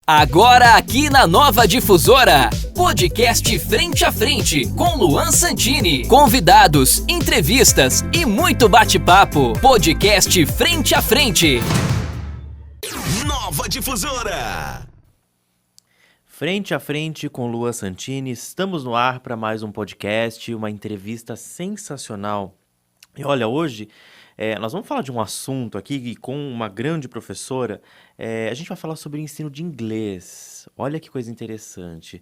Agora aqui na Nova Difusora, podcast Frente a Frente com Luan Santini. Convidados, entrevistas e muito bate-papo. Podcast Frente a Frente. Nova Difusora. Frente a Frente com Luan Santini. Estamos no ar para mais um podcast, uma entrevista sensacional. E olha, hoje nós vamos falar de um assunto aqui com uma grande professora. A gente vai falar sobre o ensino de inglês. Olha que coisa interessante.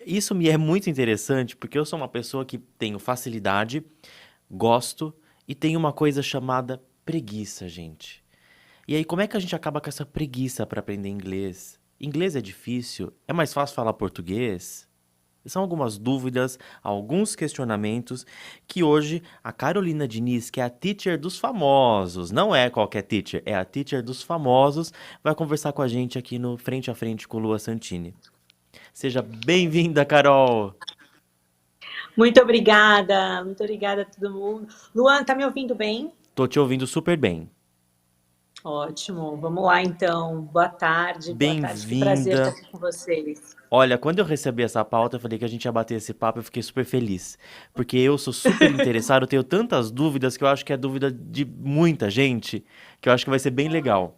Isso me é muito interessante porque eu sou uma pessoa que tenho facilidade, gosto e tenho uma coisa chamada preguiça, gente. E aí, como é que a gente acaba com essa preguiça para aprender inglês? Inglês é difícil? É mais fácil falar português? São algumas dúvidas, alguns questionamentos que hoje a Carolina Diniz, que é a teacher dos famosos, não é qualquer teacher, é a teacher dos famosos, vai conversar com a gente aqui no Frente a Frente com Luan Santini. Seja bem-vinda, Carol! Muito obrigada a todo mundo. Luan, tá me ouvindo bem? Tô te ouvindo super bem. Ótimo, vamos lá então. Boa tarde, que prazer estar aqui com vocês. Olha, quando eu recebi essa pauta, eu falei que a gente ia bater esse papo, eu fiquei super feliz. Porque eu sou super interessado, eu tenho tantas dúvidas que eu acho que é dúvida de muita gente, que eu acho que vai ser bem legal.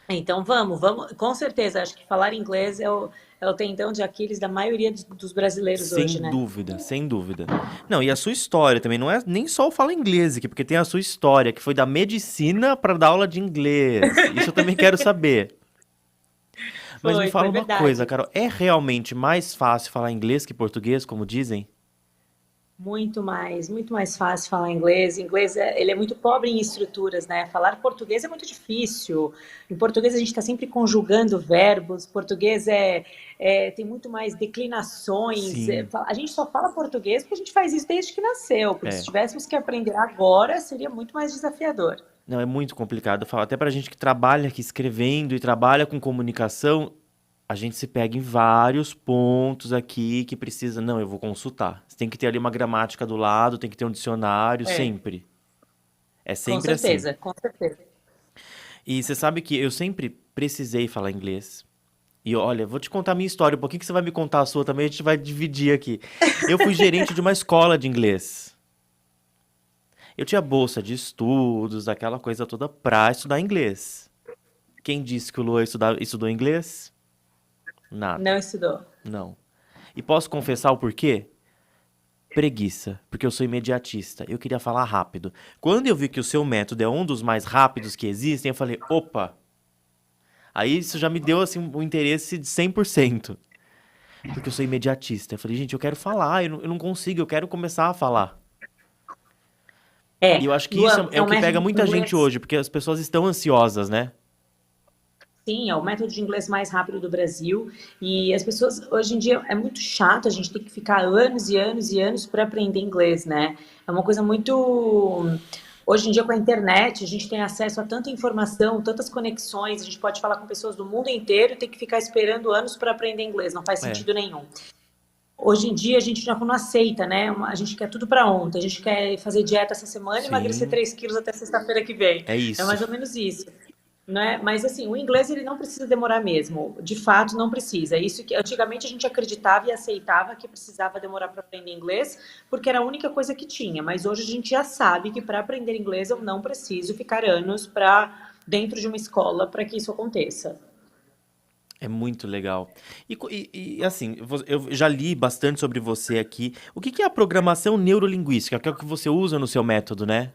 Então vamos, com certeza, acho que falar inglês é o tendão de Aquiles da maioria dos brasileiros hoje, né? Sem dúvida, sem dúvida. Não, e a sua história também, não é nem só o Fala Inglês aqui, porque tem a sua história, que foi da medicina para dar aula de inglês. Isso eu também quero saber. Mas me fala uma coisa, Carol, é realmente mais fácil falar inglês que português, como dizem? Muito mais fácil falar inglês. Inglês, ele é muito pobre em estruturas, né? Falar português é muito difícil. Em português a gente está sempre conjugando verbos. Português tem muito mais declinações. A gente só fala português porque a gente faz isso desde que nasceu. Porque se tivéssemos que aprender agora, seria muito mais desafiador. Não, é muito complicado. Eu falo, até pra gente que trabalha aqui escrevendo e trabalha com comunicação, a gente se pega em vários pontos aqui que precisa... Não, eu vou consultar. Você tem que ter ali uma gramática do lado, tem que ter um dicionário, sempre. É sempre assim. Com certeza. E você sabe que eu sempre precisei falar inglês. E olha, vou te contar a minha história, um pouquinho que você vai me contar a sua também, a gente vai dividir aqui. Eu fui gerente de uma escola de inglês. Eu tinha bolsa de estudos, aquela coisa toda pra estudar inglês. Quem disse que o Luan estudou inglês? Nada. Não estudou. Não. E posso confessar o porquê? Preguiça, porque eu sou imediatista. Eu queria falar rápido. Quando eu vi que o seu método é um dos mais rápidos que existem, eu falei, opa! Aí isso já me deu assim, um interesse de 100%. Porque eu sou imediatista. Eu falei, gente, eu quero falar, eu não consigo, eu quero começar a falar. E eu acho que isso é o que pega muita gente hoje, porque as pessoas estão ansiosas, né? Sim, é o método de inglês mais rápido do Brasil. E as pessoas, hoje em dia, é muito chato, a gente tem que ficar anos e anos e anos para aprender inglês, né? É uma coisa muito... Hoje em dia, com a internet, a gente tem acesso a tanta informação, tantas conexões, a gente pode falar com pessoas do mundo inteiro e tem que ficar esperando anos para aprender inglês, não faz sentido nenhum. Hoje em dia, a gente já não aceita, né? A gente quer tudo para ontem, a gente quer fazer dieta essa semana e emagrecer 3 quilos até sexta-feira que vem. É isso. É mais ou menos isso. Né? Mas assim, o inglês ele não precisa demorar mesmo, de fato não precisa. Isso que antigamente a gente acreditava e aceitava que precisava demorar para aprender inglês, porque era a única coisa que tinha, mas hoje a gente já sabe que para aprender inglês eu não preciso ficar anos dentro de uma escola para que isso aconteça. É muito legal. E assim, eu já li bastante sobre você aqui. O que é a programação neurolinguística? Que é o que você usa no seu método, né?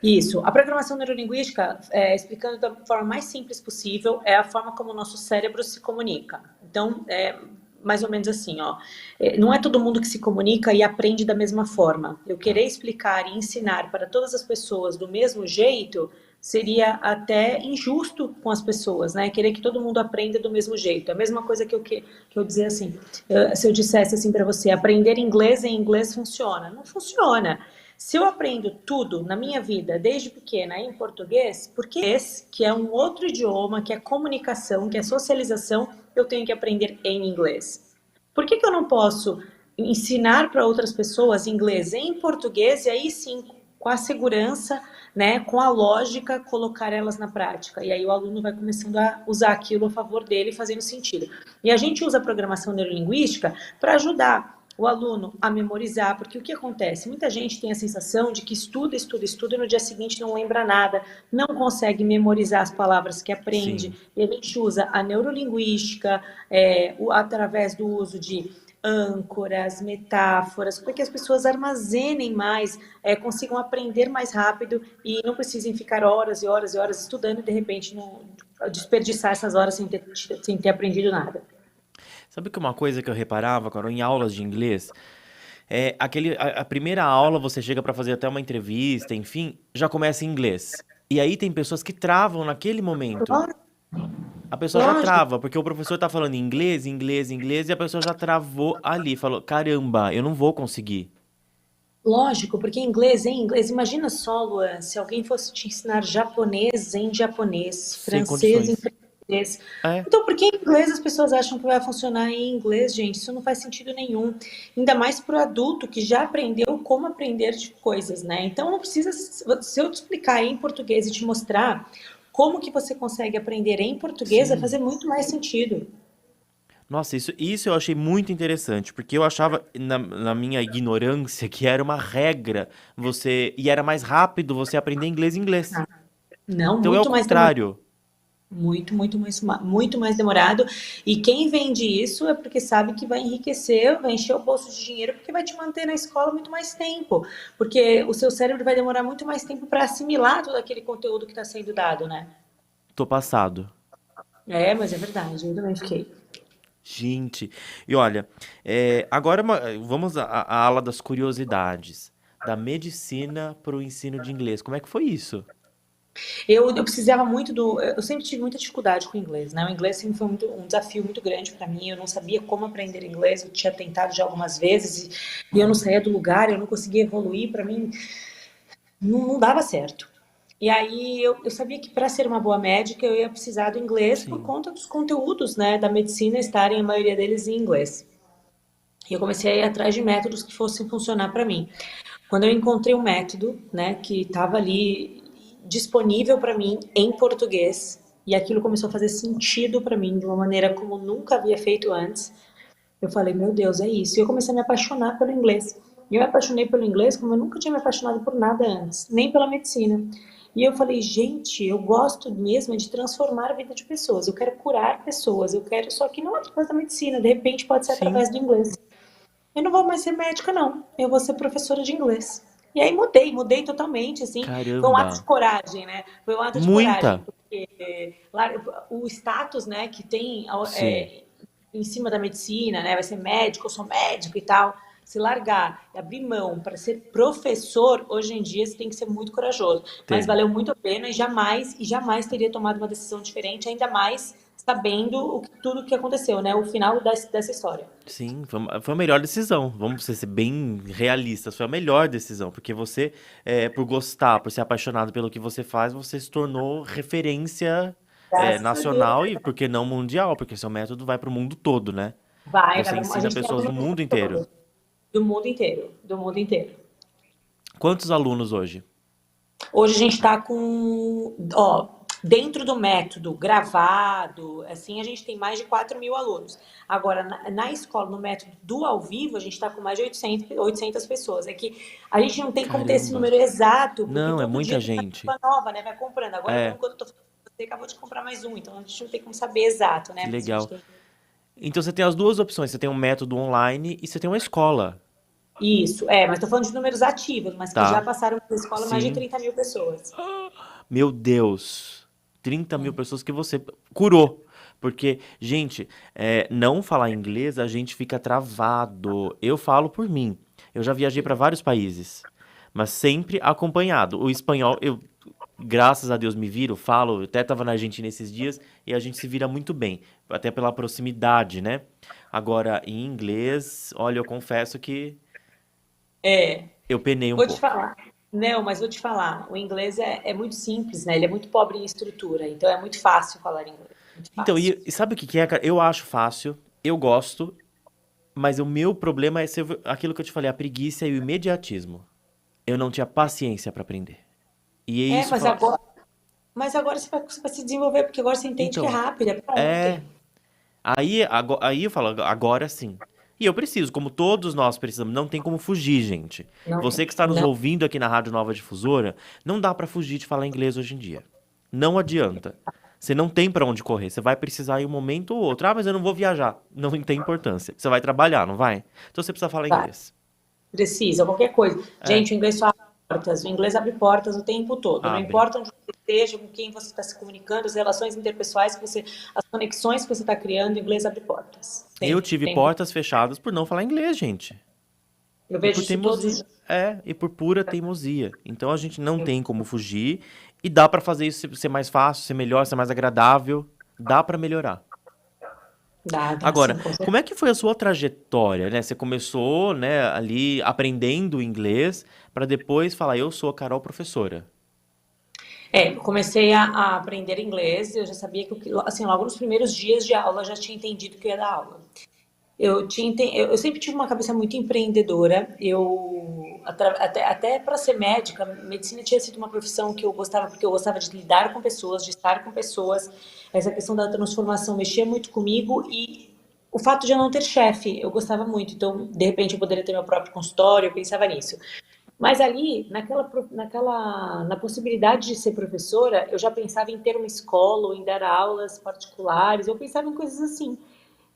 Isso. A programação neurolinguística, explicando da forma mais simples possível, é a forma como o nosso cérebro se comunica. Então, mais ou menos assim, ó. Não é todo mundo que se comunica e aprende da mesma forma. Eu querer explicar e ensinar para todas as pessoas do mesmo jeito seria até injusto com as pessoas, né? Querer que todo mundo aprenda do mesmo jeito. É a mesma coisa que eu dizer assim, se eu dissesse assim para você, aprender inglês em inglês funciona. Não funciona. Se eu aprendo tudo na minha vida, desde pequena, em português, porque esse, que é um outro idioma, que é comunicação, que é socialização, eu tenho que aprender em inglês. Por que eu não posso ensinar para outras pessoas inglês em português e aí sim, com a segurança né, com a lógica, colocar elas na prática. E aí o aluno vai começando a usar aquilo a favor dele, fazendo sentido. E a gente usa a programação neurolinguística para ajudar o aluno a memorizar, porque o que acontece? Muita gente tem a sensação de que estuda, estuda, estuda e no dia seguinte não lembra nada, não consegue memorizar as palavras que aprende. Sim. E a gente usa a neurolinguística através do uso de âncoras, metáforas, para que as pessoas armazenem mais, consigam aprender mais rápido e não precisem ficar horas e horas e horas estudando e de repente não desperdiçar essas horas sem ter aprendido nada. Sabe que uma coisa que eu reparava, Carol, em aulas de inglês, a primeira aula você chega para fazer até uma entrevista, enfim, já começa em inglês. E aí tem pessoas que travam naquele momento. A pessoa já Lógico, trava, porque o professor tá falando inglês, inglês, inglês, e a pessoa já travou ali, falou, caramba, eu não vou conseguir. lógico, porque em inglês, imagina só, Luan, se alguém fosse te ensinar japonês em japonês, Sem francês em condições. francês. É, Então, por que em inglês as pessoas acham que vai funcionar em inglês, gente? Isso não faz sentido nenhum. Ainda mais para o adulto que já aprendeu como aprender de coisas, né? Então, não precisa, se eu te explicar em português e te mostrar como que você consegue aprender em português, vai sim. fazer muito mais sentido. Nossa, isso eu achei muito interessante, porque eu achava, na minha ignorância, que era uma regra e era mais rápido você aprender inglês em inglês. Não, Então é o muito mais demorado. contrário. Muito mais demorado. E quem vende isso é porque sabe que vai enriquecer, vai encher o bolso de dinheiro, porque vai te manter na escola muito mais tempo. Porque o seu cérebro vai demorar muito mais tempo para assimilar todo aquele conteúdo que está sendo dado, né? Tô passado. Mas é verdade, eu também fiquei. Gente, e olha, agora vamos à ala das curiosidades. Da medicina para o ensino de inglês. Como é que foi isso? Eu precisava muito do. Eu sempre tive muita dificuldade com o inglês, né? O inglês sempre foi um desafio muito grande para mim. Eu não sabia como aprender inglês, eu tinha tentado já algumas vezes e eu não saía do lugar, eu não conseguia evoluir. Para mim, não dava certo. E aí eu sabia que para ser uma boa médica eu ia precisar do inglês por Sim. conta dos conteúdos, né, da medicina estarem a maioria deles em inglês. E eu comecei a ir atrás de métodos que fossem funcionar para mim. Quando eu encontrei um método, né, que estava ali disponível para mim em português e aquilo começou a fazer sentido para mim de uma maneira como nunca havia feito antes, eu falei, meu Deus, é isso. E eu comecei a me apaixonar pelo inglês. E eu me apaixonei pelo inglês como eu nunca tinha me apaixonado por nada antes, nem pela medicina. E eu falei, gente, eu gosto mesmo de transformar a vida de pessoas. Eu quero curar pessoas. Eu quero, só que não através da medicina. De repente pode ser Sim. através do inglês. Eu não vou mais ser médica, não. Eu vou ser professora de inglês. E aí mudei totalmente, assim. Foi um ato de Caramba. coragem, né? Foi um ato de coragem, Muita. porque lá, o status, né, que tem Sim. em cima da medicina, né? Vai ser médico, eu sou médico e tal. Se largar e abrir mão para ser professor, hoje em dia você tem que ser muito corajoso. Mas Tem. valeu muito a pena e jamais teria tomado uma decisão diferente, ainda mais sabendo tudo o que aconteceu, né? O final dessa história. Sim, foi a melhor decisão. Vamos ser bem realistas. Foi a melhor decisão, porque você, por gostar, por ser apaixonado pelo que você faz, você se tornou referência, Graças a Deus. nacional e, por que não, mundial, porque seu método vai para o mundo todo, né? Você A ensina gente tem pessoas aluno do mundo inteiro. do mundo inteiro, do mundo inteiro. Quantos alunos hoje? Hoje a gente está com, ó, dentro do método gravado, assim, a gente tem mais de 4.000 alunos. Agora, na escola, no método do ao vivo, a gente está com mais de 800 pessoas. É que a gente não tem como ter esse Caramba. número exato, porque Não, é todo dia muita tem uma gente. pessoa nova, né? Vai comprando. Agora É, mesmo, quando eu tô falando, você acabou de comprar mais um, então a gente não tem como saber exato, que né? Mas a gente legal. tem. Então você tem as duas opções. Você tem um método online e você tem uma escola, Isso, mas tô falando de números ativos, mas que já tá? passaram pela escola mais de Sim. 30.000 pessoas. Meu Deus, 30.000 pessoas que você curou. Porque, gente, não falar inglês, a gente fica travado. Eu falo por mim. Eu já viajei para vários países, mas sempre acompanhado. O espanhol, graças a Deus, me viro, falo. Eu até estava na Argentina esses dias e a gente se vira muito bem, até pela proximidade, né? Agora, em inglês, olha, eu confesso que É, eu penei um vou te pouco. falar. Não, mas vou te falar. O inglês é muito simples, né? Ele é muito pobre em estrutura, então é muito fácil falar inglês. Muito Então, fácil. e sabe o que que é, cara? Eu acho fácil, eu gosto, mas o meu problema é aquilo que eu te falei, a preguiça e o imediatismo. Eu não tinha paciência pra aprender. E é É, isso, fala... mas agora você vai se desenvolver, porque agora você entende que é Então, rápido, é pra é... ontem. Aí eu falo, agora sim. E eu preciso, como todos nós precisamos, não tem como fugir, gente. Não, Você que está nos não ouvindo aqui na Rádio Nova Difusora, não dá pra fugir de falar inglês hoje em dia. Não adianta. Você não tem pra onde correr. Você vai precisar em um momento ou outro. Ah, mas eu não vou viajar. Não tem importância. Você vai trabalhar, não vai? Então você precisa falar vai. inglês. Precisa, qualquer coisa. É, Gente, o inglês só abre portas, o inglês abre portas o tempo todo. Não abre. importa onde você esteja, com quem você está se comunicando, as relações interpessoais as conexões que você está criando, o inglês abre portas. Eu Sempre, tive tempo. portas fechadas por não falar inglês, gente. Eu E vejo por isso todos os teimosia. dias. É, e por pura teimosia. Então a gente não tem como fugir e dá pra fazer isso ser mais fácil, ser melhor, ser mais agradável. Dá pra melhorar. Dá sim, Agora, com certeza. como é que foi a sua trajetória, né? Você começou, né, ali aprendendo inglês pra depois falar, eu sou a Carol professora. Eu comecei a aprender inglês, eu já sabia assim, logo nos primeiros dias de aula, eu já tinha entendido que eu ia dar aula. Eu sempre tive uma cabeça muito empreendedora. Até para ser médica, medicina tinha sido uma profissão que eu gostava, porque eu gostava de lidar com pessoas, de estar com pessoas. Essa questão da transformação mexia muito comigo e o fato de eu não ter chefe, eu gostava muito. Então, de repente, eu poderia ter meu próprio consultório, eu pensava nisso. Mas ali, na possibilidade de ser professora, eu já pensava em ter uma escola ou em dar aulas particulares, eu pensava em coisas assim.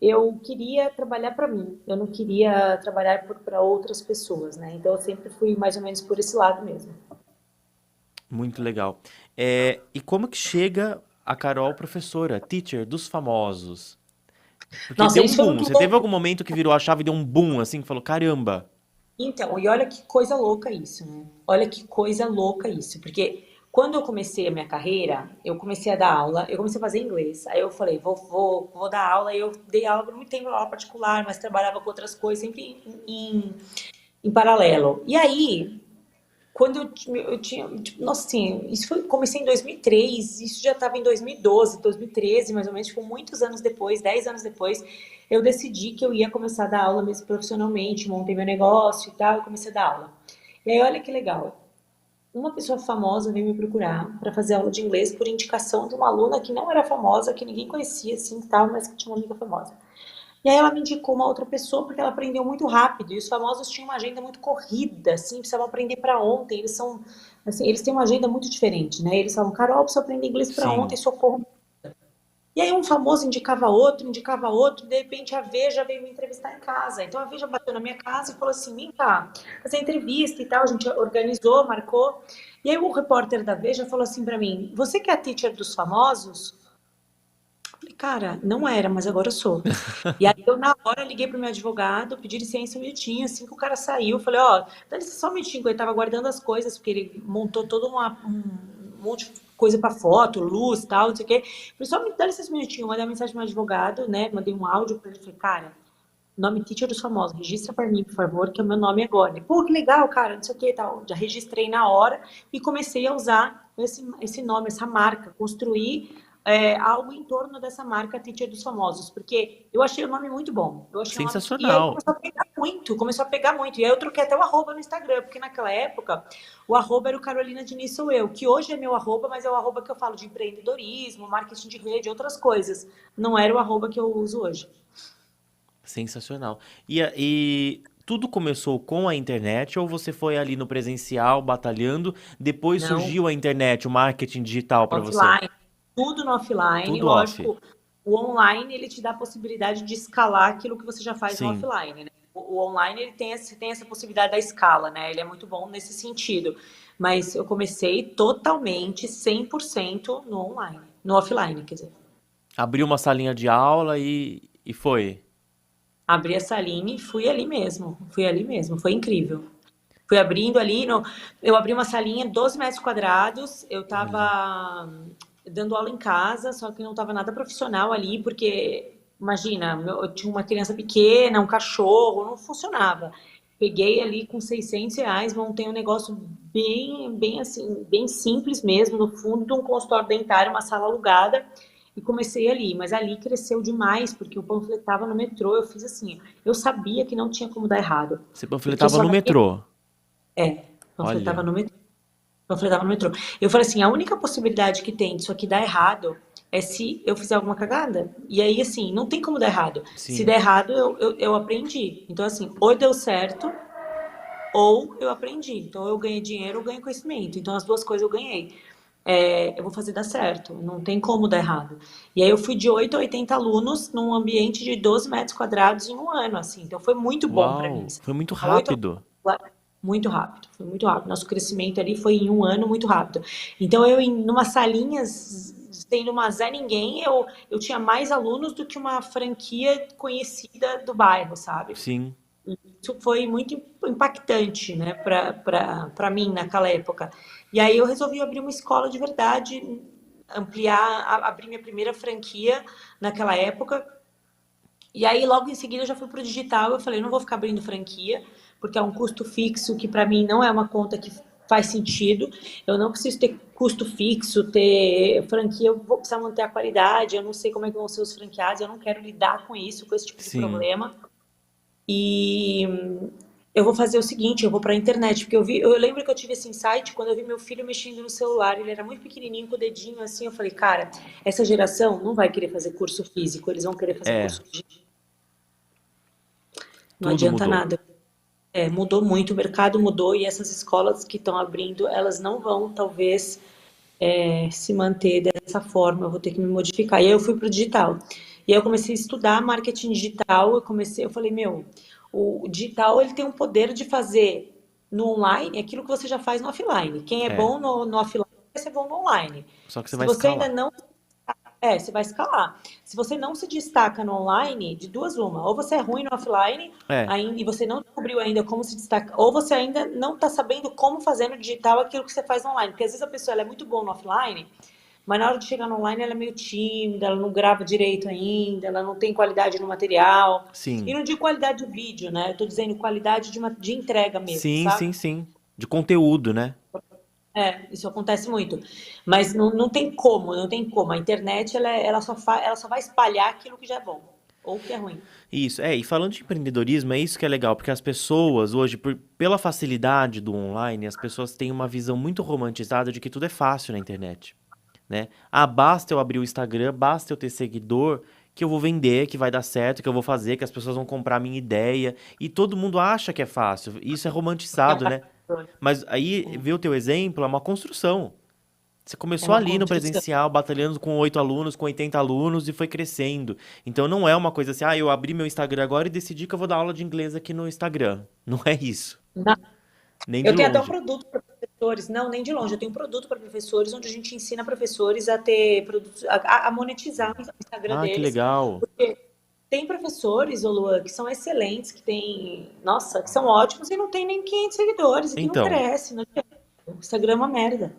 Eu queria trabalhar para mim, eu não queria trabalhar para outras pessoas, né? Então eu sempre fui mais ou menos por esse lado mesmo. Muito legal. É, e como que chega a Carol professora, teacher dos famosos? Porque Nossa, deu um isso foi boom. muito Você teve louco. algum momento que virou a chave e deu um boom, assim, que falou, caramba. Então, e olha que coisa louca isso, né? Olha que coisa louca isso, porque quando eu comecei a minha carreira, eu comecei a dar aula, eu comecei a fazer inglês. Aí eu falei, vou dar aula. E eu dei aula por muito tempo, aula particular, mas trabalhava com outras coisas, sempre em paralelo. E aí, quando eu tinha, tipo, nossa, assim, comecei em 2003, isso já estava em 2012, 2013, mais ou menos, tipo, muitos anos depois, 10 anos depois, eu decidi que eu ia começar a dar aula mesmo profissionalmente, montei meu negócio e tal, e comecei a dar aula. E aí, olha que legal, uma pessoa famosa veio me procurar para fazer aula de inglês por indicação de uma aluna que não era famosa, que ninguém conhecia, assim, tal, mas que tinha uma amiga famosa. E aí ela me indicou uma outra pessoa porque ela aprendeu muito rápido. E os famosos tinham uma agenda muito corrida, assim, precisavam aprender para ontem. Eles são, assim, eles têm uma agenda muito diferente, né? Eles falam, Carol, preciso aprender inglês para ontem, Sim, socorro. E aí um famoso indicava outro, de repente a Veja veio me entrevistar em casa. Então a Veja bateu na minha casa e falou assim, vem cá, fazer entrevista e tal, a gente organizou, marcou. E aí o repórter da Veja falou assim para mim, você que é a teacher dos famosos? Falei, cara, não era, mas agora eu sou. E aí eu, na hora, liguei pro meu advogado, pedi licença um minutinho, assim que o cara saiu, falei, ó, dá licença só um minutinho, que ele tava guardando as coisas, porque ele montou todo um monte de coisa pra foto, luz e tal, não sei o quê. Falei, só me dá licença um minutinho, mandei uma mensagem pro meu advogado, né, mandei um áudio pra ele, falei, cara, nome Teacher dos Famosos, registra pra mim, por favor, que é o meu nome agora. Ele, pô, que legal, cara, não sei o que e tal. Já registrei na hora e comecei a usar esse nome, essa marca, construir algo em torno dessa marca Teacher dos Famosos, porque eu achei o nome muito bom. Eu achei um nome que... E aí sensacional. começou a pegar muito, começou a pegar muito. E aí eu troquei até o arroba no Instagram, porque naquela época o arroba era o Carolina Diniz sou eu, que hoje é meu arroba, mas é o arroba que eu falo de empreendedorismo, marketing de rede, outras coisas. Não era o arroba que eu uso hoje. Sensacional. E tudo começou com a internet ou você foi ali no presencial batalhando, depois Não, surgiu a internet, o marketing digital para você? offline, tudo no offline. Tudo off. Lógico, o online ele te dá a possibilidade de escalar aquilo que você já faz no Sim. offline, né? O online ele tem essa possibilidade da escala, né? Ele é muito bom nesse sentido. Mas eu comecei totalmente, 100% no online, no offline, quer dizer. Abriu uma salinha de aula e foi. Abri a salinha e fui ali mesmo, foi incrível. Fui abrindo ali, eu abri uma salinha, 12 metros quadrados, eu Olha. estava dando aula em casa, só que não estava nada profissional ali, porque, imagina, eu tinha uma criança pequena, um cachorro, não funcionava. Peguei ali com R$ 600, montei um negócio bem assim, bem simples mesmo, no fundo de um consultório dentário, uma sala alugada, e comecei ali. Mas ali cresceu demais, porque eu panfletava no metrô, eu fiz assim, eu sabia que não tinha como dar errado, Você porque panfletava só no naquele metrô. é, panfletava Olha. no metrô. Eu falei, tava no metrô. Eu falei assim, a única possibilidade que tem disso aqui dar errado é se eu fizer alguma cagada. E aí, assim, não tem como dar errado. Se Sim. der errado, eu aprendi. Então, assim, ou deu certo, ou eu aprendi. Então, eu ganhei dinheiro, eu ganhei conhecimento. Então, as duas coisas eu ganhei. Eu vou fazer dar certo, não tem como dar errado. E aí eu fui de 8 a 80 alunos num ambiente de 12 metros quadrados em um ano, assim. Então foi muito bom para mim. Uau, foi muito 8 rápido. muito rápido, foi muito rápido. Nosso crescimento ali foi em um ano muito rápido. Então eu, numa salinha, sendo uma Zé Ninguém, eu tinha mais alunos do que uma franquia conhecida do bairro, sabe? Sim. Isso foi muito impactante, né, para mim naquela época. E aí eu resolvi abrir uma escola de verdade, abrir minha primeira franquia naquela época. E aí logo em seguida eu já fui para o digital. Eu falei, não vou ficar abrindo franquia, porque é um custo fixo que para mim não é uma conta que faz sentido. Eu não preciso ter custo fixo, ter franquia, eu vou precisar manter a qualidade. Eu não sei como é que vão ser os franqueados, eu não quero lidar com isso, com esse tipo de Sim. problema. E eu vou fazer o seguinte, eu vou para a internet, porque eu lembro que eu tive esse insight quando eu vi meu filho mexendo no celular, ele era muito pequenininho, com o dedinho assim, eu falei, cara, essa geração não vai querer fazer curso físico, eles vão querer fazer É, curso digital, não tudo adianta mudou. nada. Mudou muito, o mercado mudou e essas escolas que estão abrindo, elas não vão, talvez, se manter dessa forma, eu vou ter que me modificar. E aí eu fui para o digital. E aí eu comecei a estudar marketing digital, eu falei, meu, o digital ele tem um poder de fazer no online aquilo que você já faz no offline. Quem é É, bom no offline vai ser bom no online. só que você Se vai você ainda escalar. não você vai escalar. Se você não se destaca no online, de duas uma, ou você é ruim no offline É, ainda, e você não descobriu ainda como se destacar, ou você ainda não está sabendo como fazer no digital aquilo que você faz no online. Porque às vezes a pessoa ela é muito boa no offline, mas na hora de chegar no online ela é meio tímida, ela não grava direito ainda, ela não tem qualidade no material. E sim. não digo qualidade de vídeo, né? Eu tô dizendo qualidade de entrega mesmo, Sim, sabe? sim, sim. De conteúdo, né? Isso acontece muito. Mas não tem como, não tem como. A internet, ela só vai espalhar aquilo que já é bom, ou que é ruim. Isso, e falando de empreendedorismo, é isso que é legal, porque as pessoas hoje, pela facilidade do online, as pessoas têm uma visão muito romantizada de que tudo é fácil na internet, né? Ah, basta eu abrir o Instagram, basta eu ter seguidor, que eu vou vender, que vai dar certo, que eu vou fazer, que as pessoas vão comprar a minha ideia, e todo mundo acha que é fácil. Isso é É um romantizado, né? caminho, Mas aí, ver o teu exemplo é uma construção. Você é começou uma ali no construção. presencial, batalhando com 8 alunos, com 80 alunos e foi crescendo. Então não é uma coisa assim, ah, eu abri meu Instagram agora e decidi que eu vou dar aula de inglês aqui no Instagram. Não é isso. Nem de Eu tenho até um longe. produto para professores, não, nem de longe, eu tenho um produto para professores onde a gente ensina professores a ter produtos, a monetizar o Instagram Ah, que deles. legal. Porque tem professores, ô Luan, que são excelentes, que tem, nossa, que são ótimos e não tem nem 500 seguidores e que não Então, cresce, não adianta. O Instagram é uma merda.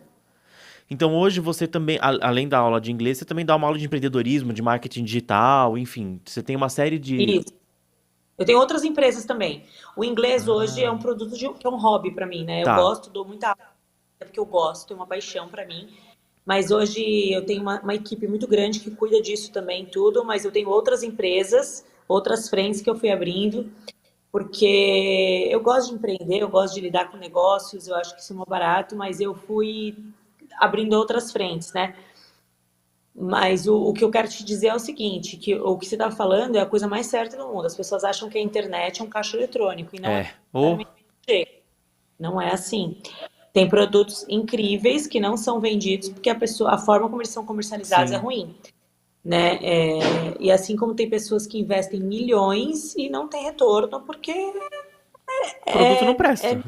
então hoje você também, além da aula de inglês, você também dá uma aula de empreendedorismo, de marketing digital, enfim, você tem uma série de. Isso. Eu tenho outras empresas também. O inglês hoje é um Ah, produto que é um hobby para mim, né? Eu tá. gosto, dou muita aula, porque eu gosto, é uma paixão para mim. Mas hoje eu tenho uma equipe muito grande que cuida disso também, tudo. Mas eu tenho outras empresas, outras frentes que eu fui abrindo, porque eu gosto de empreender, eu gosto de lidar com negócios, eu acho que isso é muito barato, mas eu fui abrindo outras frentes, né? Mas o que eu quero te dizer é o seguinte, que o que você está falando é a coisa mais certa do mundo. As pessoas acham que a internet é um caixa eletrônico, e não é É. Ou, necessariamente desse jeito. Não é assim. Tem produtos incríveis que não são vendidos porque a forma como eles são comercializados é sim. ruim, né? E assim como tem pessoas que investem milhões e não tem retorno porque O produto não presta.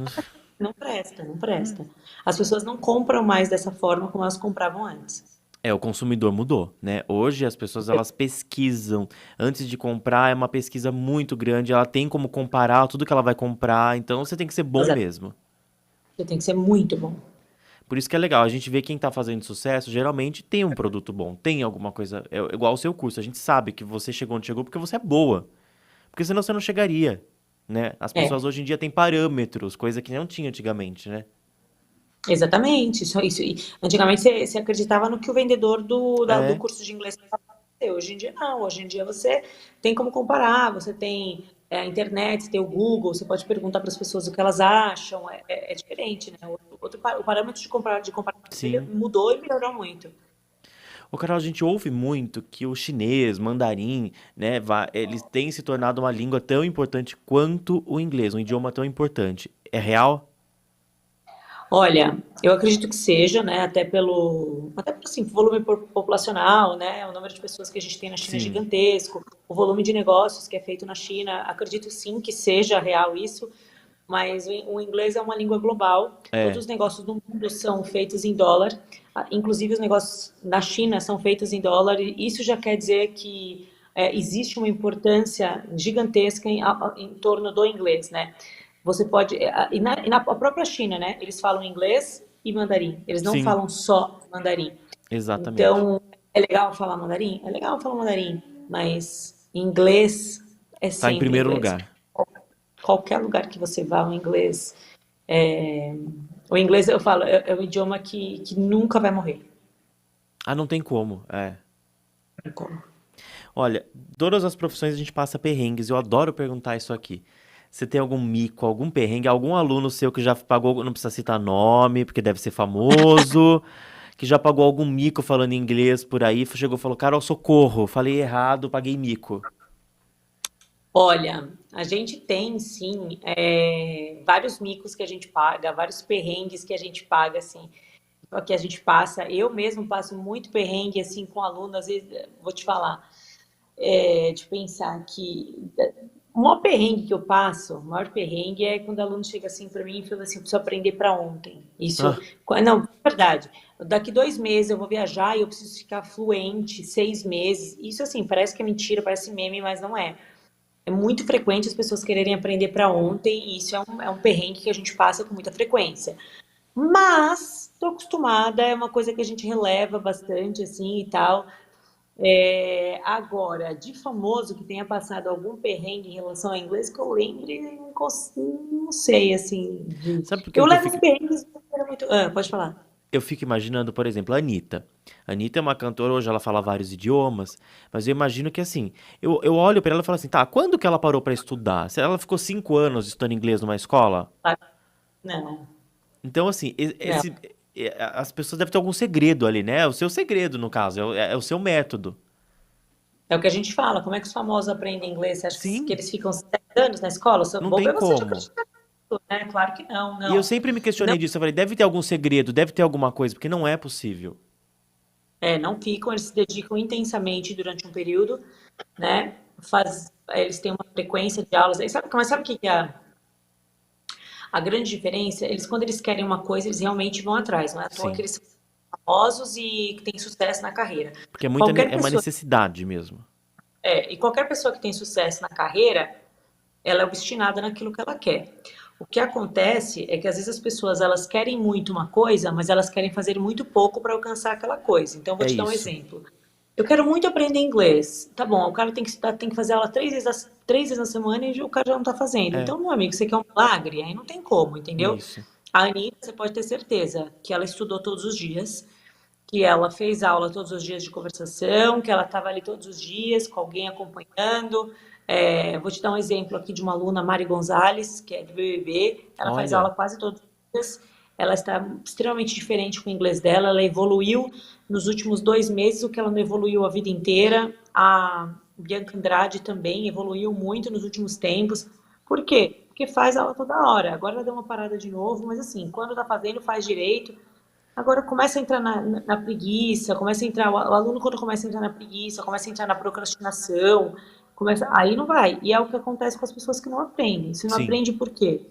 não presta, não presta. As pessoas não compram mais dessa forma como elas compravam antes. É, o consumidor mudou, né? Hoje as pessoas elas pesquisam. Antes de comprar é uma pesquisa muito grande, ela tem como comparar tudo que ela vai comprar, então você tem que ser bom mesmo. Você tem que ser muito bom. Por isso que é legal, a gente vê quem tá fazendo sucesso, geralmente tem um produto bom, tem alguma coisa, é igual ao seu curso, a gente sabe que você chegou onde chegou porque você é boa, porque senão você não chegaria, né? As pessoas É. hoje em dia têm parâmetros, coisa que não tinha antigamente, né? Exatamente, isso. Antigamente você acreditava no que o vendedor do É, curso de inglês falava pra você. Hoje em dia não, hoje em dia você tem como comparar, você tem. a internet, tem o Google, você pode perguntar para as pessoas o que elas acham, é diferente, né? O parâmetro de comparação Sim. mudou e melhorou muito. Ô, Carol, a gente ouve muito que o chinês, mandarim, né, eles têm se tornado uma língua tão importante quanto o inglês, um idioma tão importante. É real? Olha, eu acredito que seja, né? Até pelo assim, volume populacional, né? O número de pessoas que a gente tem na China é Sim. gigantesco, o volume de negócios que é feito na China, acredito sim que seja real isso, mas o inglês é uma língua global. Todos É, os negócios do mundo são feitos em dólar, inclusive os negócios na China são feitos em dólar, e isso já quer dizer que existe uma importância gigantesca em torno do inglês, né? Você pode. E na própria China, né? Eles falam inglês e mandarim. Eles não sim, falam só mandarim. exatamente. Então, é legal falar mandarim? É legal falar mandarim, mas inglês é Tá em sempre primeiro inglês. lugar. Qualquer lugar que você vá, o inglês. é- O inglês, eu falo, é um idioma que nunca vai morrer. Ah, não tem como, é. Como? Olha, todas as profissões a gente passa perrengues, eu adoro perguntar isso aqui. Você tem algum mico, algum perrengue, algum aluno seu que já pagou, não precisa citar nome, porque deve ser famoso, que já pagou algum mico falando inglês por aí, chegou e falou, Carol, socorro, falei errado, paguei mico. Olha, a gente tem sim vários micos que a gente paga, vários perrengues que a gente paga, assim, que a gente passa. Eu mesmo passo muito perrengue assim com aluno, às vezes, vou te falar, de pensar que o maior perrengue que eu passo, o maior perrengue é quando o aluno chega assim para mim e fala assim, eu preciso aprender para ontem. Isso, Ah, não, é verdade. Daqui 2 meses eu vou viajar e eu preciso ficar fluente, 6 meses. Isso assim, parece que é mentira, parece meme, mas não é. É muito frequente as pessoas quererem aprender para ontem, e isso é um perrengue que a gente passa com muita frequência. Mas estou acostumada, é uma coisa que a gente releva bastante assim e tal. Agora, de famoso que tenha passado algum perrengue em relação ao inglês, que eu lembre, não sei, assim. sabe por que Eu que eu levo os fico, perrengues de maneira muito. Pode falar. eu fico imaginando, por exemplo, a Anitta. A Anitta é uma cantora, hoje ela fala vários idiomas, mas eu imagino que assim, eu olho pra ela e falo assim, tá, quando que ela parou pra estudar? Se ela ficou 5 anos estudando inglês numa escola? Não, Então, assim, não. as pessoas devem ter algum segredo ali, né? É o seu segredo, no caso, é o seu método. É o que a gente fala. Como é que os famosos aprendem inglês? Você acha que Sim, eles ficam 7 anos na escola? não Bobo tem é você de como. acreditar nisso, né? Claro que não, E eu não. sempre me Não, questionei disso. Eu falei, deve ter algum segredo, deve ter alguma coisa, porque não é possível. não ficam, eles se dedicam intensamente durante um período, né? Eles têm uma frequência de aulas. Mas sabe o que é a grande diferença? Quando eles querem uma coisa, eles realmente vão atrás. Não é à toa que Sim. eles são famosos e que têm sucesso na carreira. Porque Qualquer é uma pessoa, necessidade mesmo. e qualquer pessoa que tem sucesso na carreira, ela é obstinada naquilo que ela quer. O que acontece é que às vezes as pessoas elas querem muito uma coisa, mas elas querem fazer muito pouco para alcançar aquela coisa. Então, eu vou É te dar um isso. exemplo. Eu quero muito aprender inglês. Tá bom, o cara tem que fazer aula 3 vezes na semana e o cara já não está fazendo. É, Então, meu amigo, você quer um milagre? Aí não tem como, entendeu? isso. A Anitta, você pode ter certeza que ela estudou todos os dias, que ela fez aula todos os dias de conversação, que ela estava ali todos os dias com alguém acompanhando. Vou te dar um exemplo aqui de uma aluna, Mari Gonzalez, que é de BBB. Ela faz Olha, aula quase todos os dias. Ela está extremamente diferente com o inglês dela. Ela evoluiu nos últimos 2 meses, o que ela não evoluiu a vida inteira. A Bianca Andrade também evoluiu muito nos últimos tempos. Por quê? Porque faz aula toda hora. Agora ela deu uma parada de novo, mas assim, quando tá fazendo, faz direito. Agora começa a entrar na preguiça, começa a entrar, o aluno quando começa a entrar na preguiça, começa a entrar na procrastinação, aí não vai. E é o que acontece com as pessoas que não aprendem. Você não sim, aprende por quê?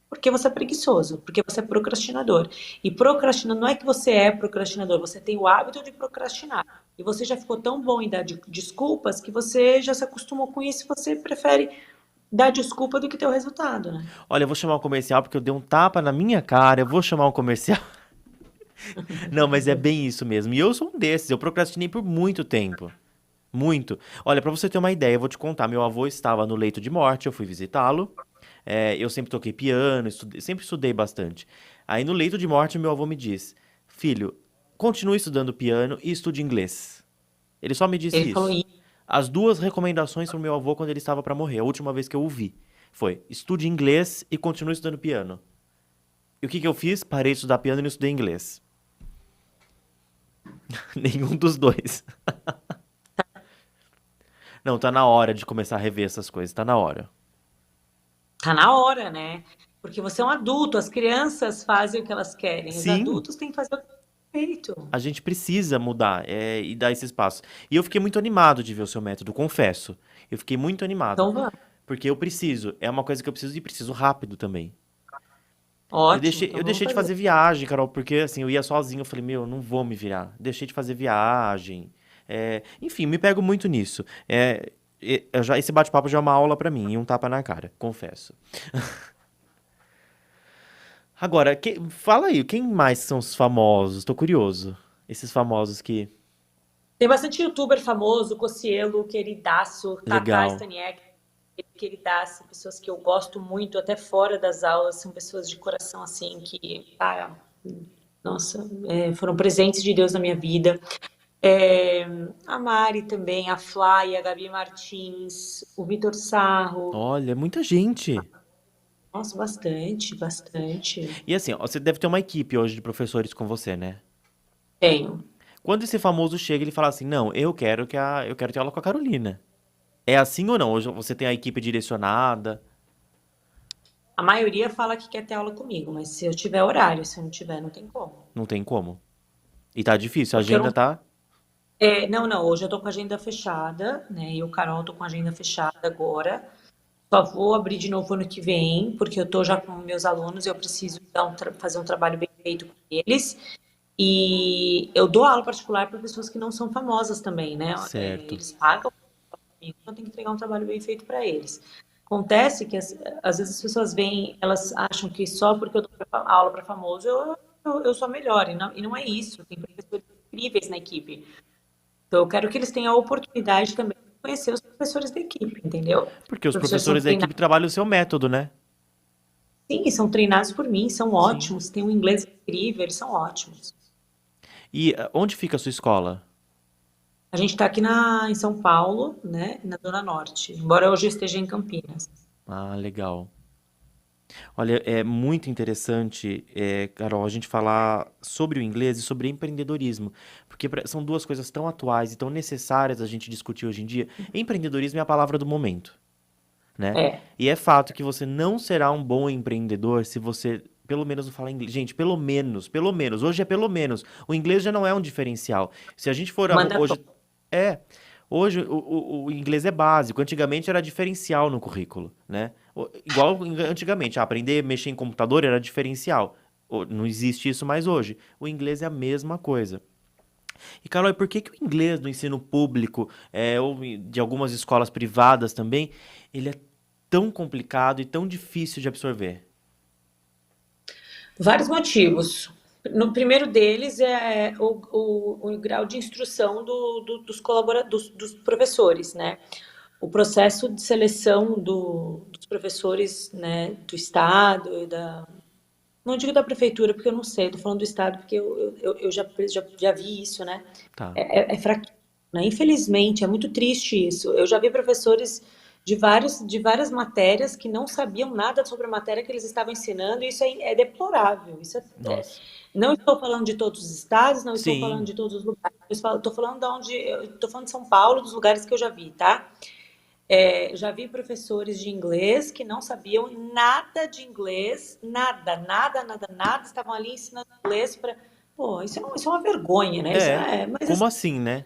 Porque você é preguiçoso, porque você é procrastinador. E procrastinar não é que você é procrastinador, você tem o hábito de procrastinar. E você já ficou tão bom em dar desculpas que você já se acostumou com isso e você prefere dar desculpa do que ter o resultado, né? olha, eu vou chamar um comercial porque eu dei um tapa na minha cara. Eu vou chamar um comercial. Não, mas é bem isso mesmo. E eu sou um desses. Eu procrastinei por muito tempo. Muito. Olha, pra você ter uma ideia, eu vou te contar. Meu avô estava no leito de morte, eu fui visitá-lo. Eu sempre toquei piano, sempre estudei bastante. Aí no leito de morte, meu avô me diz: Filho, continue estudando piano e estude inglês. Ele só me disse Ele falou isso. isso. as duas recomendações pro meu avô quando ele estava para morrer, a última vez que eu o vi, foi estude inglês e continue estudando piano. E o que eu fiz? Parei de estudar piano e não estudei inglês. Nenhum dos dois. Não, tá na hora de começar a rever essas coisas, tá na hora. Tá na hora, né? Porque você é um adulto, as crianças fazem o que elas querem, os Sim, adultos têm que fazer o que é feito. a gente precisa mudar e dar esse espaço. E eu fiquei muito animado de ver o seu método, confesso. Eu fiquei muito animado. Então vamos. Porque eu preciso, é uma coisa que eu preciso e preciso rápido também. Eu Ótimo, deixei, então eu vamos deixei de fazer. fazer viagem, Carol, porque assim, eu ia sozinho, eu falei, meu, não vou me virar. Deixei de fazer viagem. Enfim, me pego muito nisso. Esse bate-papo já é uma aula pra mim e um tapa na cara, confesso. Agora, fala aí, quem mais são os famosos? Tô curioso. Esses famosos que. Tem bastante youtuber famoso, Cocielo, queridaço, Tata Legal. Staniek, queridaço, pessoas que eu gosto muito, até fora das aulas, são pessoas de coração assim, que, nossa, foram presentes de Deus na minha vida. É, a Mari também, a Fly, a Gabi Martins, o Vitor Sarro. Olha, muita gente. Nossa, bastante, bastante. E assim, ó, você deve ter uma equipe hoje de professores com você, né? Tenho. Quando esse famoso chega, ele fala assim: "Não, eu quero ter aula com a Carolina". É assim ou não? Hoje você tem a equipe direcionada? A maioria fala que quer ter aula comigo, mas se eu tiver horário, se eu não tiver, não tem como. Não tem como. E tá difícil, a Porque eu agenda não. tá. Não, hoje eu tô com a agenda fechada, né? Eu, Carol, tô com a agenda fechada agora. Só vou abrir de novo ano que vem, porque eu tô já com meus alunos, eu preciso fazer um trabalho bem feito com eles. E eu dou aula particular para pessoas que não são famosas também, né? Certo. Eles pagam comigo, então eu tenho que entregar um trabalho bem feito para eles. Acontece que às vezes as pessoas vêm, elas acham que só porque eu dou aula para famoso eu sou a melhor, e não é isso. Tem professores incríveis na equipe. Então eu quero que eles tenham a oportunidade também de conhecer os professores da equipe, entendeu? Porque Os os professores são professores da equipe treinados, trabalham o seu método, né? sim, são treinados por mim, são Sim. ótimos, têm um inglês incrível, eles são ótimos. E onde fica a sua escola? A gente está aqui em São Paulo, né, na Zona Norte, embora hoje eu esteja em Campinas. Ah, legal. Olha, é muito interessante, Carol, a gente falar sobre o inglês e sobre empreendedorismo, porque são duas coisas tão atuais e tão necessárias a gente discutir hoje em dia. Empreendedorismo é a palavra do momento, né? É, E é fato que você não será um bom empreendedor se você pelo menos não falar inglês. Gente, pelo menos, hoje é pelo menos. O inglês já não é um diferencial. Se a gente for manda hoje, todo. é, hoje o inglês é básico. Antigamente era diferencial no currículo, né? Igual antigamente, aprender a mexer em computador era diferencial. Não existe isso mais hoje. O inglês é a mesma coisa. E, Carol, e por que que o inglês no ensino público, ou de algumas escolas privadas também, ele é tão complicado e tão difícil de absorver? Vários motivos. No primeiro deles é o grau de instrução dos colaboradores, dos professores, né? O processo de seleção dos professores, né, do estado e não digo da prefeitura, porque eu não sei, estou falando do estado, porque eu já vi isso, né? Tá. É fraquinho, né? Infelizmente, é muito triste isso. Eu já vi professores de várias matérias que não sabiam nada sobre a matéria que eles estavam ensinando, e isso é deplorável. Nossa. Não estou falando de todos os estados, não estou falando Sim. de todos os lugares. Estou falando estou falando de São Paulo, dos lugares que eu já vi, tá? Já vi professores de inglês que não sabiam nada de inglês, nada, estavam ali ensinando inglês para. Pô, isso é uma vergonha, né? É. Mas Como assim, assim, né?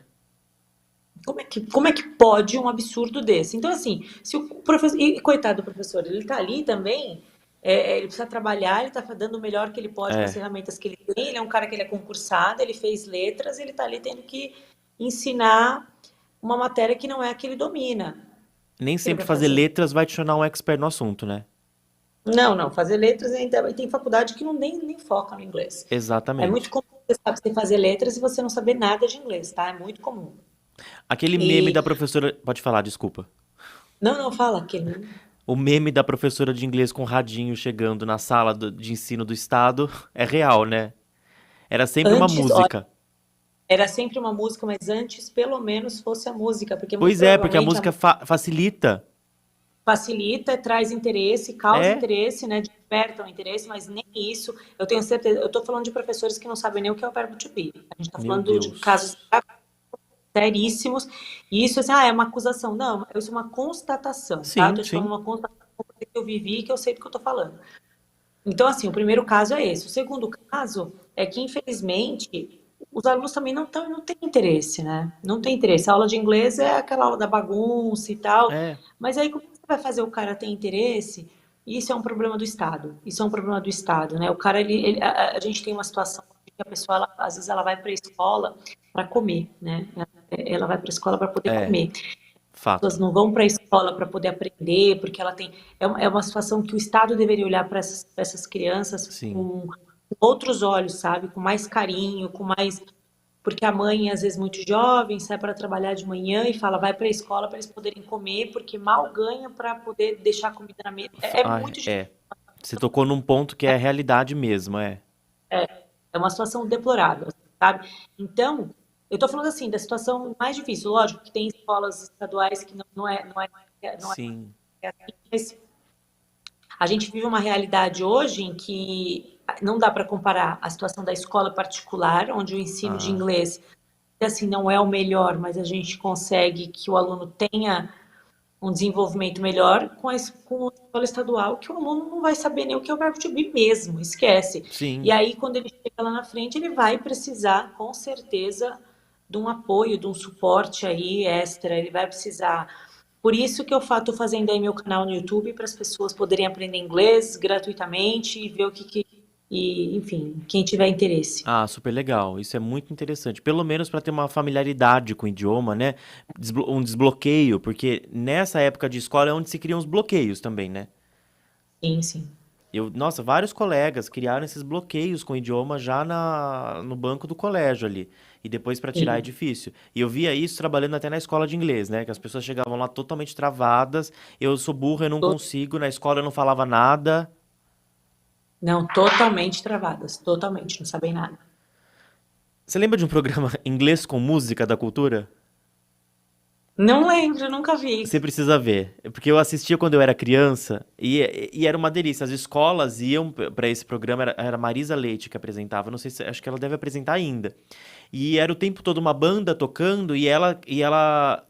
como é que pode um absurdo desse? Então, assim, se o professor. E coitado do professor, ele está ali também, ele precisa trabalhar, ele está dando o melhor que ele pode com as É. ferramentas que ele tem, ele é um cara que ele é concursado, ele fez letras, ele está ali tendo que ensinar uma matéria que não é a que ele domina. Nem O que ele sempre vai fazer fazer? letras vai te tornar um expert no assunto, né? Não, fazer letras ainda tem faculdade que não nem foca no inglês. É muito Exatamente. comum você fazer letras e você não saber nada de inglês, tá? É muito comum. Aquele meme da E professora. Pode falar, desculpa. não fala aquele. O meme da professora de inglês com o radinho chegando na sala de ensino do estado é real, né? Era sempre uma Antes, olha, música. Era sempre uma música, mas antes, pelo menos, fosse a música, porque muito Pois é, porque a provavelmente música facilita. facilita, traz interesse, causa É, interesse, né? Desperta o interesse, mas nem isso. Eu tenho certeza. Eu estou falando de professores que não sabem nem o que é o verbo to be. A gente está meu falando de Deus. casos seríssimos. E isso, assim, é uma acusação. Não, isso é uma constatação, tá? Eu Sim, tô te falando sim. uma constatação que eu vivi e que eu sei do que eu tô falando. Então, assim, o primeiro caso é esse. O segundo caso é que, infelizmente, os alunos também não têm interesse, né? Não tem interesse. A aula de inglês é aquela aula da bagunça e tal. É, Mas aí, como você vai fazer o cara ter interesse? Isso é um problema do Estado. Isso é um problema do Estado, né? O cara, a gente tem uma situação que a pessoa, às vezes, ela vai para a escola para comer, né? Ela vai para a escola para poder é, comer. As pessoas fato. não vão para a escola para poder aprender, porque ela tem. É uma situação que o Estado deveria olhar para essas crianças Sim. com outros olhos, sabe? Com mais carinho, com mais. Porque a mãe, às vezes, muito jovem, sai para trabalhar de manhã e fala, vai para a escola para eles poderem comer, porque mal ganha para poder deixar a comida na mesa. É Ai, muito difícil. é. Você tocou num ponto que é a realidade mesmo, é. É uma situação deplorável, sabe? Então, eu estou falando assim, da situação mais difícil. Lógico que tem escolas estaduais que não é Sim. assim, mas a gente vive uma realidade hoje em que não dá para comparar a situação da escola particular, onde o ensino de Ah, inglês, assim, não é o melhor, mas a gente consegue que o aluno tenha um desenvolvimento melhor com a escola estadual, que o aluno não vai saber nem o que é o verbo to be mesmo, esquece. E sim. aí, quando ele chega lá na frente, ele vai precisar, com certeza, de um apoio, de um suporte aí extra, ele vai precisar. Por isso que eu estou fazendo aí meu canal no YouTube para as pessoas poderem aprender inglês gratuitamente e ver e, enfim, quem tiver interesse. Ah, super legal. Isso é muito interessante. Pelo menos para ter uma familiaridade com o idioma, né? Um desbloqueio, porque nessa época de escola é onde se criam os bloqueios também, né? Sim, sim. Nossa, vários colegas criaram esses bloqueios com o idioma já no banco do colégio ali. E depois para tirar é Sim. difícil. E eu via isso trabalhando até na escola de inglês, né? Que as pessoas chegavam lá totalmente travadas. Eu sou burra, eu não consigo. Na escola eu não falava nada. Não, totalmente travadas, totalmente, não sabem nada. Você lembra de um programa Inglês com Música da Cultura? Não lembro, nunca vi. Você precisa ver, porque eu assistia quando eu era criança e era uma delícia. As escolas iam para esse programa, era Marisa Leite que apresentava, não sei se, acho que ela deve apresentar ainda. E era o tempo todo uma banda tocando e ela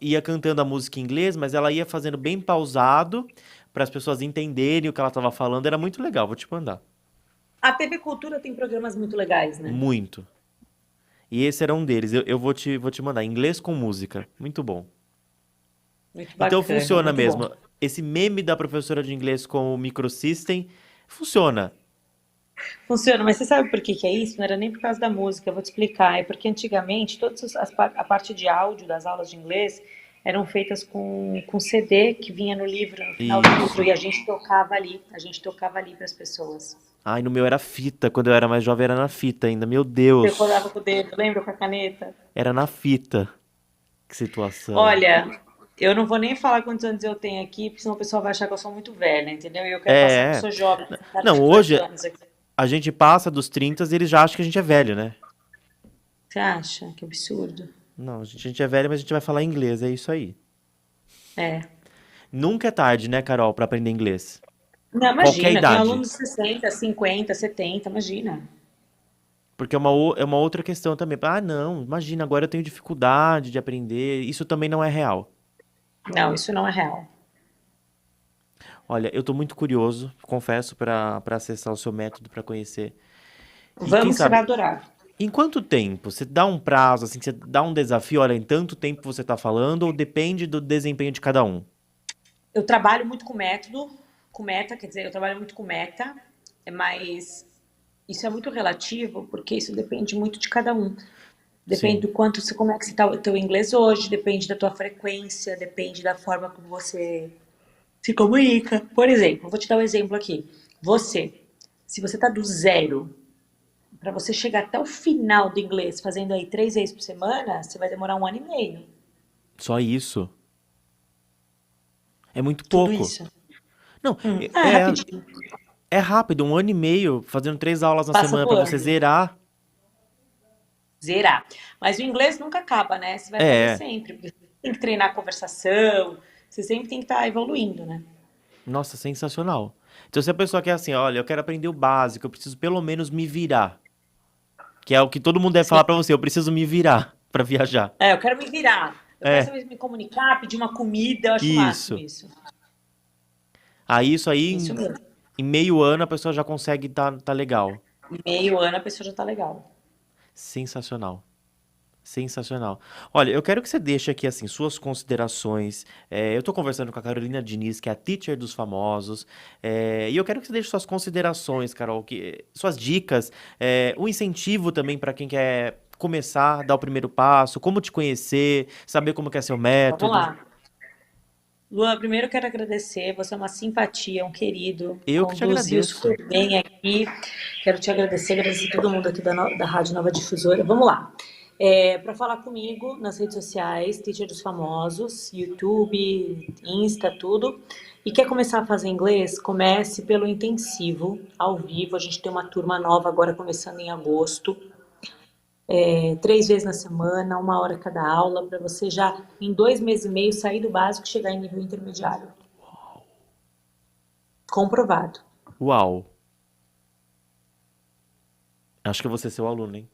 ia cantando a música em inglês, mas ela ia fazendo bem pausado para as pessoas entenderem o que ela estava falando. Era muito legal, vou te mandar. A TV Cultura tem programas muito legais, né? Muito. E esse era um deles. Eu vou te mandar. Inglês com música. Muito bom. Muito Então bacana, funciona muito bom. mesmo. Esse meme da professora de inglês com o microsystem funciona. Funciona, mas você sabe por que que é isso? Não era nem por causa da música, eu vou te explicar. É porque antigamente a parte de áudio das aulas de inglês eram feitas com CD que vinha no livro, no final do livro, Isso. e a gente tocava ali para as pessoas. Ai, no meu era fita. Quando eu era mais jovem era na fita ainda. Meu Você Deus. colava com o dedo, lembra, com a caneta? Era na fita. Que situação. Olha, eu não vou nem falar quantos anos eu tenho aqui, porque senão o pessoal vai achar que eu sou muito velha, entendeu? E eu quero passar que eu É. sou jovem, com Não, 18 hoje anos aqui. a gente passa dos 30 e eles já acham que a gente é velho, né? Você acha? Que absurdo. Não, a gente é velho, mas a gente vai falar inglês. É isso aí. É. Nunca é tarde, né, Carol, pra aprender inglês. Não, Qualquer imagina, tem idade. alunos de 60, 50, 70, imagina. Porque é uma outra questão também. Ah, não, imagina, agora eu tenho dificuldade de aprender. Isso também não é real. Não, isso não é real. Olha, eu tô muito curioso, confesso, para acessar o seu método, para conhecer. E quem Vamos, você vai sabe, adorar. em quanto tempo? Você dá um prazo, assim, você dá um desafio, olha, em tanto tempo você tá falando, ou depende do desempenho de cada um? Eu trabalho muito com método, com meta, quer dizer, eu trabalho muito com meta, mas isso é muito relativo, porque isso depende muito de cada um. Depende Sim, do quanto você, como é que você está o teu inglês hoje, depende da tua frequência, depende da forma como você se comunica. Por exemplo, vou te dar um exemplo aqui. Você, se você está do zero, para você chegar até o final do inglês, fazendo aí 3 vezes por semana, você vai demorar 1 ano e meio. só isso. É muito Tudo pouco. isso. Não, é, Rapidinho. é rápido, 1 ano e meio, fazendo 3 aulas na Passa semana para você voando. zerar. zerar. Mas o inglês nunca acaba, né? Você vai fazer sempre, porque você tem que treinar a conversação, você sempre tem que estar evoluindo, né? Nossa, sensacional. Então, se a pessoa quer assim, olha, eu quero aprender o básico, eu preciso pelo menos me virar. Que é o que todo mundo deve falar pra você, eu preciso me virar pra viajar. Eu quero me virar. Eu quero saber me comunicar, pedir uma comida, eu acho o máximo isso. Aí, isso aí, Isso mesmo. em meio ano, a pessoa já consegue tá legal. Em meio ano, a pessoa já tá legal. Sensacional. Sensacional. Olha, eu quero que você deixe aqui, assim, suas considerações. Eu tô conversando com a Carolina Diniz, que é a teacher dos famosos, e eu quero que você deixe suas considerações, Carol, suas dicas, um incentivo também para quem quer começar, dar o primeiro passo, como te conhecer, saber como que é seu método. Vamos lá. Luan, primeiro eu quero agradecer, você é uma simpatia, um querido. Eu que te agradeço. Super bem aqui. Quero te agradecer todo mundo aqui da Rádio Nova Difusora. Vamos lá. Para falar comigo nas redes sociais, Teacher dos Famosos, YouTube, Insta, tudo. E quer começar a fazer inglês? Comece pelo intensivo, ao vivo. A gente tem uma turma nova agora começando em agosto. 3 vezes na semana, 1 hora cada aula, para você já em 2 meses e meio sair do básico e chegar em nível intermediário. Uau. Comprovado. Uau. Acho que eu vou ser seu aluno, hein?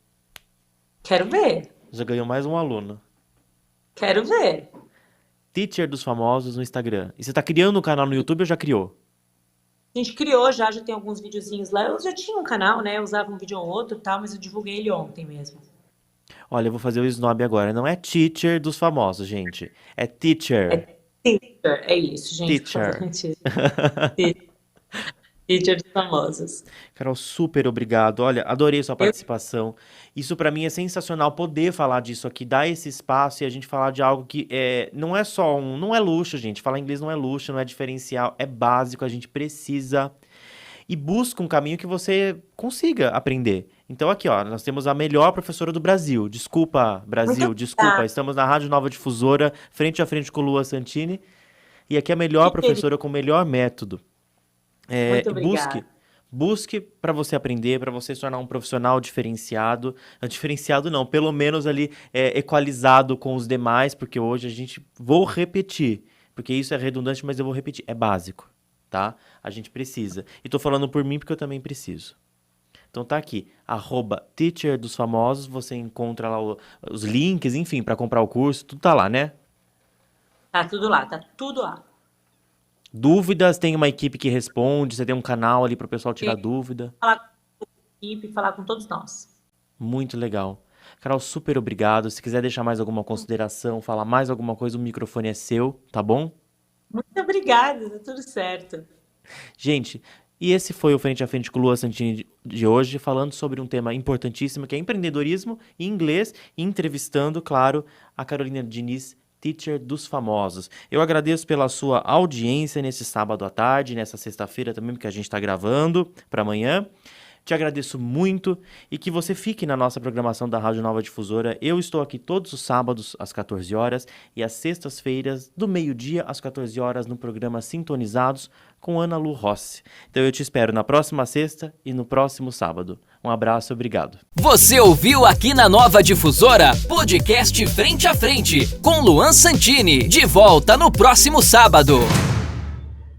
Quero ver. Já ganhou mais um aluno. Quero ver. Teacher dos Famosos no Instagram. E você tá criando um canal no YouTube ou já criou? A gente criou já tem alguns videozinhos lá. Eu já tinha um canal, né? Eu usava um vídeo ou outro e tal, mas eu divulguei ele ontem mesmo. Olha, eu vou fazer o snob agora. Não é Teacher dos Famosos, gente. É Teacher. Teacher, é isso, gente. Teacher. Teacher dos Famosos. Carol, super obrigado. Olha, adorei sua participação. Isso pra mim é sensacional poder falar disso aqui, dar esse espaço e a gente falar de algo que não é só não é luxo, gente. Falar inglês não é luxo, não é diferencial, é básico, a gente precisa. E busca um caminho que você consiga aprender. Então aqui, ó, nós temos a melhor professora do Brasil. Desculpa, Brasil, desculpa. Estamos na Rádio Nova Difusora, frente a frente com Lua Santini. E aqui é a melhor professora com o melhor método. Muito obrigada. Busque para você aprender, para você se tornar um profissional diferenciado. Diferenciado não, pelo menos ali equalizado com os demais, porque hoje vou repetir, porque isso é redundante, mas eu vou repetir, é básico, tá? A gente precisa. E tô falando por mim porque eu também preciso. Então tá aqui, @Teacher dos Famosos, você encontra lá os links, enfim, para comprar o curso, tudo tá lá, né? Tá tudo lá, tá tudo lá. Dúvidas, tem uma equipe que responde, você tem um canal ali para o pessoal tirar dúvida. Falar com a equipe, falar com todos nós. Muito legal. Carol, super obrigado. Se quiser deixar mais alguma consideração, falar mais alguma coisa, o microfone é seu, tá bom? Muito obrigada, tá tudo certo. Gente, e esse foi o Frente a Frente com Lua Santini de hoje, falando sobre um tema importantíssimo, que é empreendedorismo em inglês, e entrevistando, claro, a Carolina Diniz, Teacher dos Famosos. Eu agradeço pela sua audiência nesse sábado à tarde, nessa sexta-feira também, porque a gente está gravando para amanhã. Te agradeço muito e que você fique na nossa programação da Rádio Nova Difusora. Eu estou aqui todos os sábados às 14 horas e às sextas-feiras, do meio-dia às 14 horas, no programa Sintonizados com Ana Lu Rossi. Então eu te espero na próxima sexta e no próximo sábado. Um abraço, obrigado. Você ouviu aqui na Nova Difusora, podcast Frente a Frente, com Luan Santini. De volta no próximo sábado.